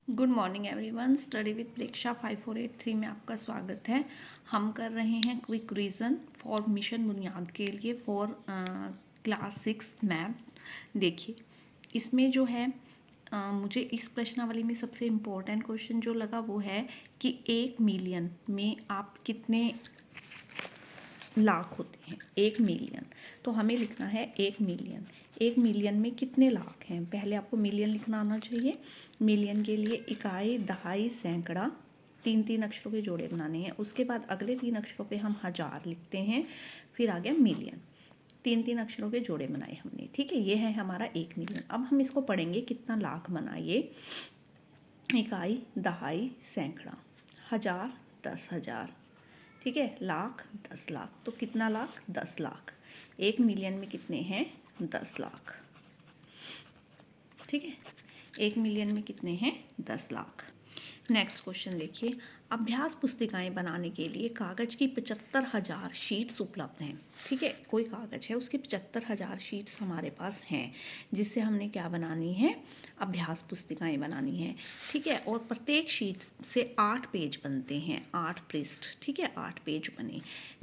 Good morning everyone. Study with Preksha 5483 में आपका स्वागत है। हम कर रहे हैं क्विक रिवीजन फॉर मिशन बुनियाद के लिए फॉर क्लास 6 मैथ। देखिए इसमें जो है मुझे इस प्रश्नावली में सबसे इम्पोर्टेंट क्वेश्चन जो लगा वो है कि 1 मिलियन में आप कितने लाख होते हैं। 1 मिलियन, तो हमें लिखना है 1 मिलियन। 1 मिलियन में कितने लाख हैं, पहले आपको मिलियन लिखना आना चाहिए। मिलियन के लिए इकाई, दहाई, सैकड़ा, तीन तीन अक्षरों के जोड़े बनाने हैं। उसके बाद अगले 3 अक्षरों पे हम हजार लिखते हैं, फिर आ गया मिलियन। तीन तीन अक्षरों के जोड़े बनाए हमने, ठीक है। ये है हमारा 1 मिलियन। अब हम इसको पढ़ेंगे कितना लाख बना ये। इकाई, दहाई, सैकड़ा, हजार, 10,000, ठीक है। लाख, 10 लाख, तो कितना लाख? 10 लाख। 1 मिलियन में कितने हैं? 10 लाख, ठीक है। 1 मिलियन में कितने हैं? 10 लाख। नेक्स्ट क्वेश्चन देखिए, अभ्यास पुस्तिकाएं बनाने के लिए कागज की 75,000 शीट्स उपलब्ध हैं, ठीक है। कोई कागज है, उसकी 75,000 शीट्स हमारे पास हैं, जिससे हमने क्या बनानी है? अभ्यास पुस्तिकाएं बनानी है, ठीक है। और प्रत्येक शीट से 8 पेज बनते हैं, 8 पृष्ठ, ठीक है। 8 पेज बने।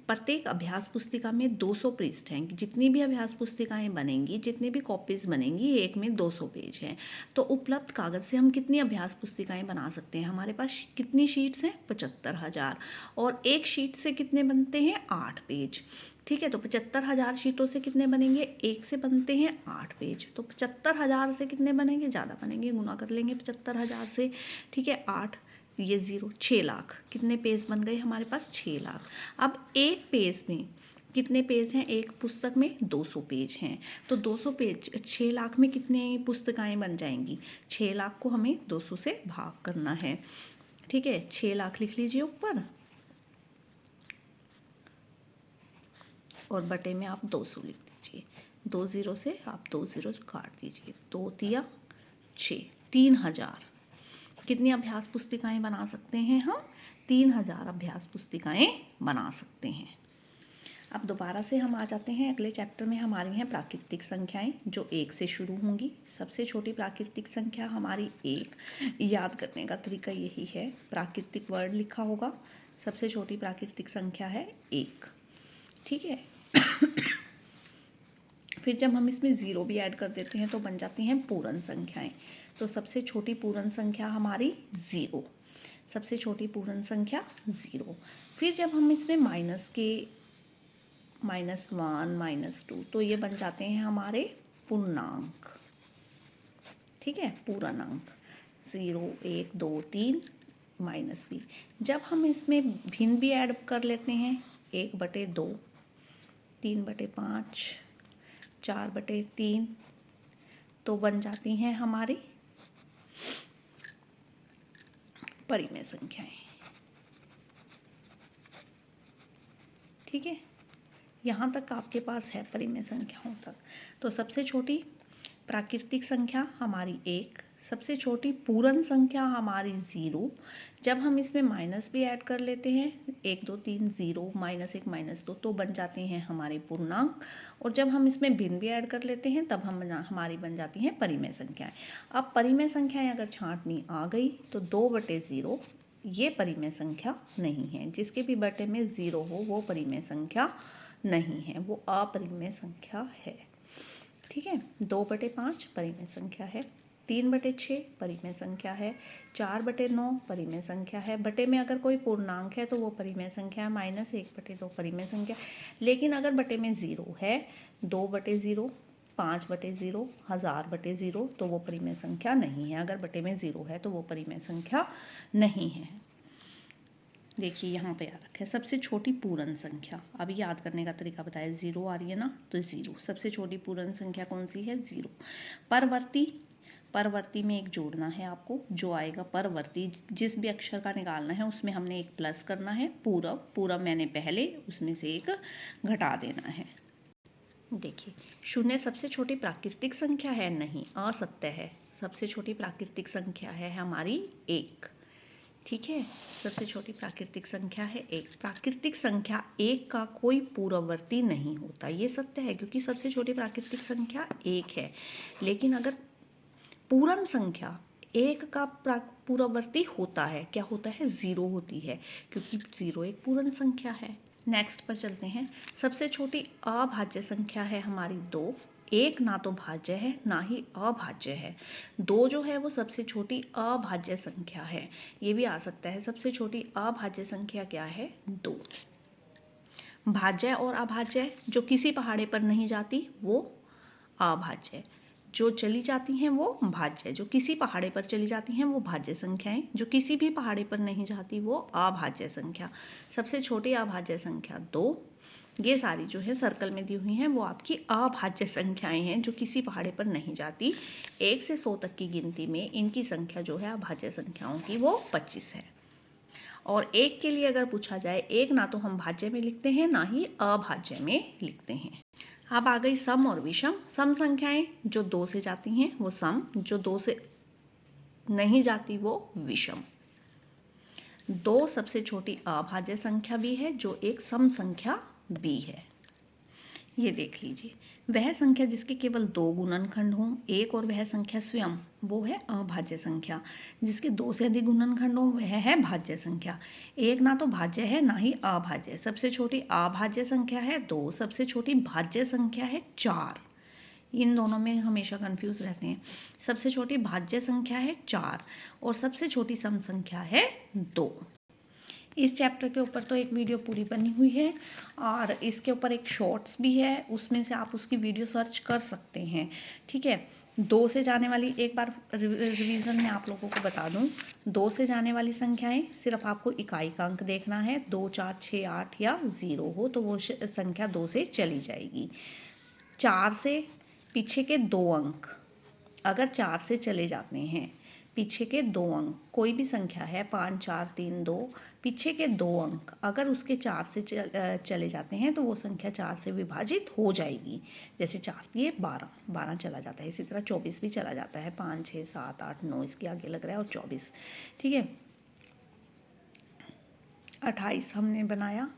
प्रत्येक अभ्यास पुस्तिका में 200 पृष्ठ हैं। जितनी भी अभ्यास पुस्तिकाएं बनेंगी, जितनी भी कॉपीज बनेंगी, एक में 200 पेज हैं। तो उपलब्ध कागज से हम कितनी अभ्यास पुस्तिकाएं बना सकते हैं? हमारे पास कितनी शीट्स हैं? 75,000। और एक शीट से कितने बनते हैं? 8 पेज, ठीक है। तो 75,000 शीटों से कितने बनेंगे? एक से बनते हैं 8 पेज। तो 75,000 से कितने बनेंगे? ज़्यादा बनेंगे, गुना कर लेंगे 75,000 से, ठीक है। 8, ये 0, 6 लाख। कितने पेज बन गए हमारे पास? 6 लाख। अब एक पेज में कितने पेज हैं? एक पुस्तक में 200 पेज हैं। तो 200 पेज 6 लाख में कितने पुस्तकाएं बन जाएंगी? 6 लाख को हमें 200 से भाग करना है, ठीक है। 6 लाख लिख लीजिए ऊपर, और बटे में आप 200 लिख दीजिए। 2 0 से आप 2 0 काट दीजिए। 2 तिया 6, 3,000। कितनी अभ्यास पुस्तिकाएं बना सकते हैं हम? 3,000 अभ्यास पुस्तिकाएं बना सकते हैं। अब दोबारा से हम आ जाते हैं अगले चैप्टर में। हमारी हैं प्राकृतिक संख्याएं, जो 1 से शुरू होंगी। सबसे छोटी प्राकृतिक संख्या हमारी 1। याद करने का तरीका यही है, प्राकृतिक वर्ड लिखा होगा। सबसे छोटी प्राकृतिक संख्या है 1, ठीक है। फिर जब हम इसमें 0 भी ऐड कर देते हैं तो बन जाती हैं पूर्ण संख्याएं। तो सबसे छोटी पूर्ण संख्या हमारी 0, सबसे छोटी पूर्ण संख्या 0। फिर जब हम इसमें माइनस के -1, -2, तो ये बन जाते हैं हमारे पूर्णांक, ठीक है। पूर्णांक 0, 1, 2, 3 -b। जब हम इसमें भिन्न भी ऐड कर लेते हैं, 1/2, 3/5, 4/3, तो बन जाती हैं हमारी परिमेय संख्याएं, ठीक है। यहाँ तक आपके पास है परिमेय संख्याओं तक। तो सबसे छोटी प्राकृतिक संख्या हमारी 1, सबसे छोटी पूर्ण संख्या हमारी 0। जब हम इसमें माइनस भी ऐड कर लेते हैं, 1, 2, 3, 0, -1, -2, तो बन जाते हैं हमारे पूर्णांक। और जब हम इसमें भिन्न भी ऐड कर लेते हैं, तब हमारी बन जाती हैं परिमेय संख्याएं। अब परिमेय संख्याएं अगर छांटनी आ गई तो 2/0 ये परिमेय संख्या नहीं है। जिसके भी बटे में 0 हो वो परिमेय संख्या नहीं है, वो अपरिमेय संख्या है, ठीक है। 2/5 परिमेय संख्या है, 3/6 परिमेय संख्या है, 4/9 परिमेय संख्या है। बटे में अगर कोई पूर्णांक है तो वो परिमेय संख्या है, -1/2 परिमेय संख्या। लेकिन अगर बटे में 0 है, 2/0, 5/0, 1000/0, तो वो परिमेय संख्या नहीं है। अगर बटे में 0 है तो वो परिमेय संख्या नहीं है। देखिए यहाँ पे आ रखा है सबसे छोटी पूर्ण संख्या। अभी याद करने का तरीका बताया, 0 आ रही है ना, तो 0 सबसे छोटी पूर्ण संख्या कौन सी है? 0। परवर्ती, परवर्ती में एक जोड़ना है आपको, जो आएगा परवर्ती, जिस भी अक्षर का निकालना है उसमें हमने एक प्लस करना है। पूरब, पूरब मैंने पहले, उसमें से एक घटा देना है। देखिए 0 सबसे छोटी प्राकृतिक संख्या है? नहीं, असत्य है। सबसे छोटी प्राकृतिक संख्या है हमारी 1, ठीक है। सबसे छोटी प्राकृतिक संख्या है 1। प्राकृतिक संख्या 1 का कोई पूर्ववर्ती नहीं होता, ये सत्य है, क्योंकि सबसे छोटी प्राकृतिक संख्या 1 है। लेकिन अगर पूर्ण संख्या एक का पूर्ववर्ती होता है, क्या होता है, 0 होती है, क्योंकि 0 एक पूर्ण संख्या है। नेक्स्ट पर चलते हैं। सबसे छोटी अभाज्य संख्या है हमारी 2। एक ना तो भाज्य है ना ही अभाज्य है। 2 जो है वो सबसे छोटी अभाज्य संख्या है। ये भी आ सकता है, सबसे छोटी अभाज्य संख्या क्या है, 2। भाज्य और अभाज्य, जो किसी पहाड़े पर नहीं जाती वो अभाज्य, जो चली जाती हैं वो भाज्य, जो किसी पहाड़े पर चली जाती हैं वो भाज्य संख्याएं, जो किसी भी पहाड़े पर नहीं जाती वो अभाज्य संख्या। सबसे छोटी अभाज्य संख्या 2। ये सारी जो है सर्कल में दी हुई हैं वो आपकी अभाज्य संख्याएं हैं, जो किसी पहाड़े पर नहीं जाती। 1 से 100 तक की गिनती में इनकी संख्या जो है अभाज्य संख्याओं की वो 25 है। और 1 के लिए अगर पूछा जाए, 1 ना तो हम भाज्य में लिखते हैं ना ही अभाज्य में लिखते हैं। अब आ गई सम और विषम। सम संख्याएं जो 2 से जाती हैं वो सम, जो 2 से नहीं जाती वो विषम। 2 सबसे छोटी अभाज्य संख्या भी है, जो एक सम संख्या भी है। ये देख लीजिए, वह संख्या जिसके केवल 2 गुणनखंड हों, एक और वह संख्या स्वयं, वो है अभाज्य संख्या। जिसके 2 से अधिक गुणनखंड हों वह है भाज्य संख्या। एक ना तो भाज्य है ना ही अभाज्य। सबसे छोटी अभाज्य संख्या है 2, सबसे छोटी भाज्य संख्या है 4। इन दोनों में हमेशा कंफ्यूज रहते हैं। सबसे छोटी भाज्य संख्या है 4 और सबसे छोटी सम संख्या है 2। इस चैप्टर के ऊपर तो एक वीडियो पूरी बनी हुई है और इसके ऊपर एक शॉर्ट्स भी है, उसमें से आप उसकी वीडियो सर्च कर सकते हैं। ठीक है, 2 से जाने वाली, एक बार रिवीजन में आप लोगों को बता दूं, 2 से जाने वाली संख्याएं सिर्फ आपको इकाई का अंक देखना है। 2, 4, 6, 8 या 0 हो तो वो संख्या 2 से चली जाएगी। 4 से पीछे के 2 अंक अगर 4 से चले जाते हैं, पीछे के 2 अंक, कोई भी संख्या है 5, 4, 3, 2, पीछे के 2 अंक अगर उसके 4 से चले जाते हैं तो वो संख्या 4 से विभाजित हो जाएगी। जैसे 4 ये 12 चला जाता है, इसी तरह 24 भी चला जाता है, 5, 6, 7, 8, 9 इसके आगे लग रहा है और 24। ठीक है, 28 हमने बनाया,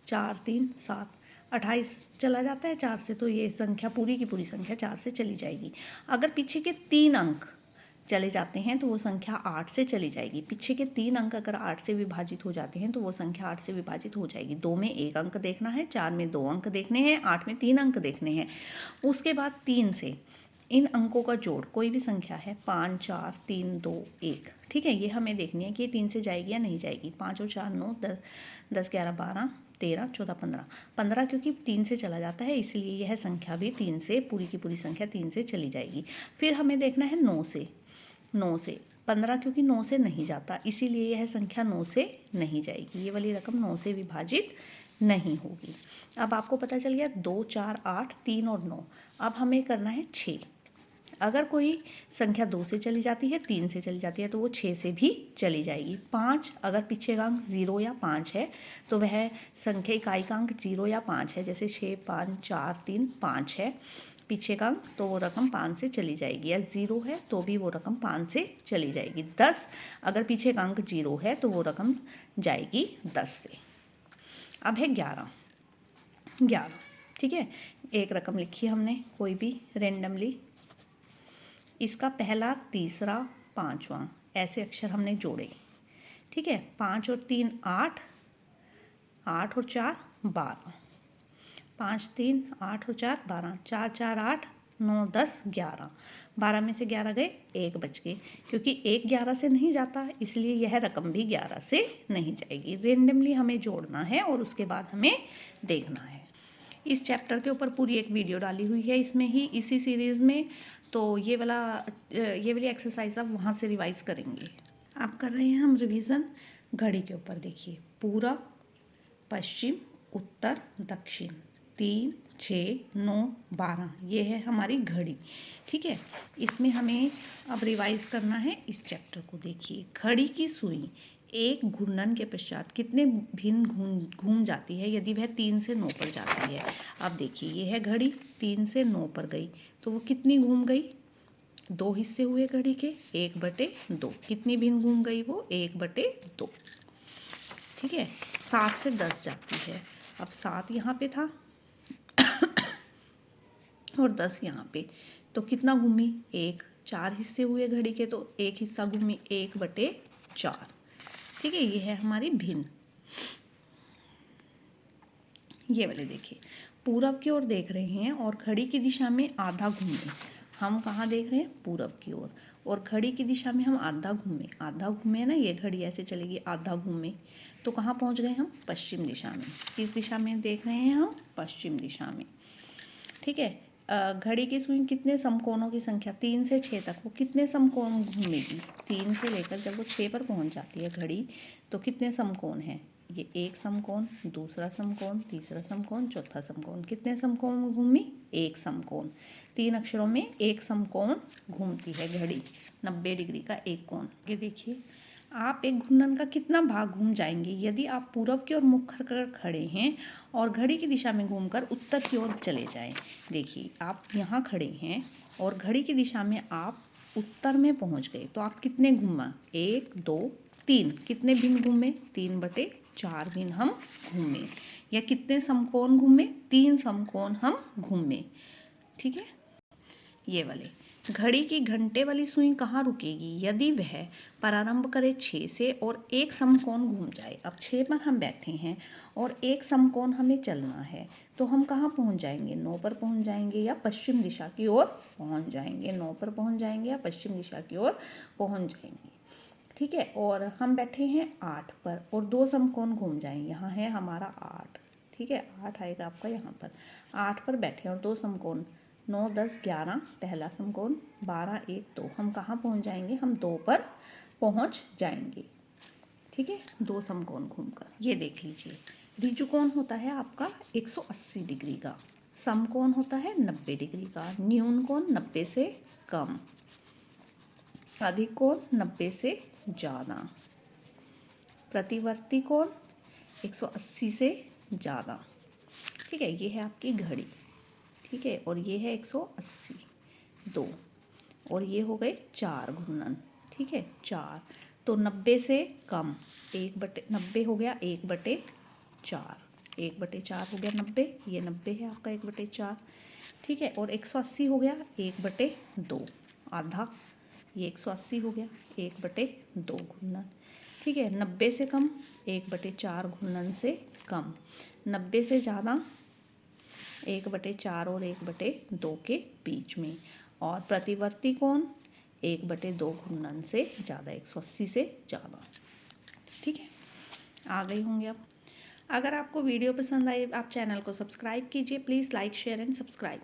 4, 3, 7, 28 चला जाता है 4 से, तो ये संख्या पूरी की पूरी संख्या 4 से चली जाएगी। अगर पीछे के 3 अंक चले जाते हैं तो वो संख्या 8 से चली जाएगी। पीछे के 3 अंक अगर 8 से विभाजित हो जाते हैं तो वो संख्या 8 से विभाजित हो जाएगी। 2 में 1 अंक देखना है, 4 में 2 अंक देखने हैं, 8 में 3 अंक देखने हैं। उसके बाद 3 से इन अंकों का जोड़, कोई भी संख्या है 5, 4, 3, 2, 1, ठीक है, ये हमें देखनी है कि 3 से जाएगी या नहीं जाएगी। 5 और 4 9, 10, 11, 12, 13, 14, 15। 15 क्योंकि 3 से चला जाता है इसलिए यह संख्या भी 3 से, पूरी की पूरी संख्या 3 से चली जाएगी। फिर हमें देखना है 9 से। 15 क्योंकि 9 से नहीं जाता इसीलिए यह संख्या 9 से नहीं जाएगी। ये वाली रकम 9 से विभाजित नहीं होगी। अब आपको पता चल गया 2, 4, 8, 3 और 9। अब हमें करना है 6। अगर कोई संख्या 2 से चली जाती है, 3 से चली जाती है तो वो 6 से भी चली जाएगी। 5 अगर पीछे का अंक 0 या 5 है तो वह संख्या इकाई का अंक 0 या 5 है। जैसे 6, 5, 4, 3, 5 है पीछे का अंक, तो वो रकम 5 से चली जाएगी। या 0 है तो भी वो रकम 5 से चली जाएगी। 10 अगर पीछे का अंक 0 है तो वो रकम जाएगी 10 से। अब है 11। ठीक है, एक रकम लिखी हमने कोई भी रेंडमली, इसका पहला, तीसरा, 5वां ऐसे अक्षर हमने जोड़े। ठीक है, 5 और 3 8, 8 और 4 12, 5, 3, 8 और 4 12, 4, 4, 8, 9, 10, 11। 12 में से 11 गए, 1 बच गए। क्योंकि 1 11 से नहीं जाता इसलिए यह रकम भी 11 से नहीं जाएगी। रेंडमली हमें जोड़ना है और उसके बाद हमें देखना है। इस चैप्टर के ऊपर पूरी एक वीडियो डाली हुई है इसमें ही, इसी सीरीज़ में। तो ये वाली एक्सरसाइज आप वहाँ से रिवाइज करेंगे। आप कर रहे हैं हम रिवीजन घड़ी के ऊपर। देखिए, पूरब, पश्चिम, उत्तर, दक्षिण, 3, 6, 9, 12 ये है हमारी घड़ी। ठीक है, इसमें हमें अब रिवाइज करना है इस चैप्टर को। देखिए, घड़ी की सुई एक घूर्णन के पश्चात कितने भिन्न घूम जाती है यदि वह 3 से 9 पर जाती है। अब देखिए, ये है घड़ी, 3 से 9 पर गई तो वो कितनी घूम गई, 2 हिस्से हुए घड़ी के, 1/2। कितनी भिन्न घूम गई वो, 1/2। ठीक है, 7 से 10 जाती है। अब 7 यहाँ पे था और 10 यहाँ पे, तो कितना घूमी, 1। 4 हिस्से हुए घड़ी के, तो एक हिस्सा घूमी 1/4। ठीक है, ये है हमारी भिन्न। ये वाले देखिए, पूरब की ओर देख रहे हैं और घड़ी की दिशा में आधा घूमे। हम कहाँ देख रहे हैं? पूरब की ओर, और घड़ी की दिशा में हम आधा घूमे। आधा घूमे ना, ये घड़ी ऐसे चलेगी, आधा घूमे तो कहाँ पहुँच गए हम? पश्चिम दिशा में। किस दिशा में देख रहे हैं हम? पश्चिम दिशा में। ठीक है, घड़ी की सुई कितने समकोणों की संख्या 3 से 6 तक, वो कितने समकोण घूमेगी? 3 से लेकर जब वो 6 पर पहुंच जाती है घड़ी, तो कितने समकोण हैं? ये एक समकोण, दूसरा समकोण, तीसरा समकोण, चौथा समकोण। कितने समकोण घूमी? एक समकोण। 3 अक्षरों में एक समकोण घूमती है घड़ी, 90 डिग्री का एक कोण। ये देखिए, आप एक घूर्णन का कितना भाग घूम जाएंगे यदि आप पूरब की ओर मुख कर खड़े हैं और घड़ी की दिशा में घूमकर उत्तर की ओर चले जाएं। देखिए, आप यहाँ खड़े हैं और घड़ी की दिशा में आप उत्तर में पहुँच गए, तो आप कितने घूमा? 1 2 3। कितने भिन्न घूमे? 3/4 भिन्न हम घूमे। या कितने समकोण घूमे? 3 समकोण हम घूमे। ठीक है, ये वाले घड़ी की घंटे वाली सुई कहाँ रुकेगी यदि वह प्रारंभ करे 6 से और एक समकोण घूम जाए। अब 6 पर हम बैठे हैं और एक समकोण हमें चलना है, तो हम कहाँ पहुँच जाएंगे? 9 पर पहुँच जाएंगे या पश्चिम दिशा की ओर पहुँच जाएंगे। 9 पर पहुँच जाएंगे या पश्चिम दिशा की ओर पहुँच जाएंगे। ठीक है, और हम बैठे हैं 8 पर और 2 समकोण घूम जाएंगे। यहाँ है हमारा 8। ठीक है, 8 आएगा आपका यहाँ पर। 8 पर बैठे और 2 समकोण, 9 10 11 पहला समकोण, 12 1 2। हम कहाँ पहुँच जाएंगे? हम 2 पर पहुँच जाएंगे। ठीक है, 2 समकोण घूमकर। ये देख लीजिए, ऋजुकोण होता है आपका 180 डिग्री का, समकोण होता है 90 डिग्री का, न्यून कोण 90 से कम, अधिक कोण 90 से ज़्यादा, प्रतिवर्ती कोण 180 से ज़्यादा। ठीक है, ये है आपकी घड़ी। ठीक है, और ये है 180 2, और ये हो गए 4 घूर्णन। ठीक है, 4, तो 90 से कम 1/90 हो गया 1/4, 1/4 हो गया 90, ये 90 है आपका 1/4। ठीक है, और 180 हो गया 1/2, आधा, ये 180 हो गया 1/2 घूर्णन। ठीक है, 90 से कम 1/4 घूर्णन से कम, 90 से ज़्यादा 1/4 और 1/2 के बीच में, और प्रतिवर्ती कोण 1/2 घूर्णन से ज़्यादा, 180 से ज़्यादा। ठीक है, आ गई होंगे आप। अगर आपको वीडियो पसंद आए, आप चैनल को सब्सक्राइब कीजिए please, like share and subscribe.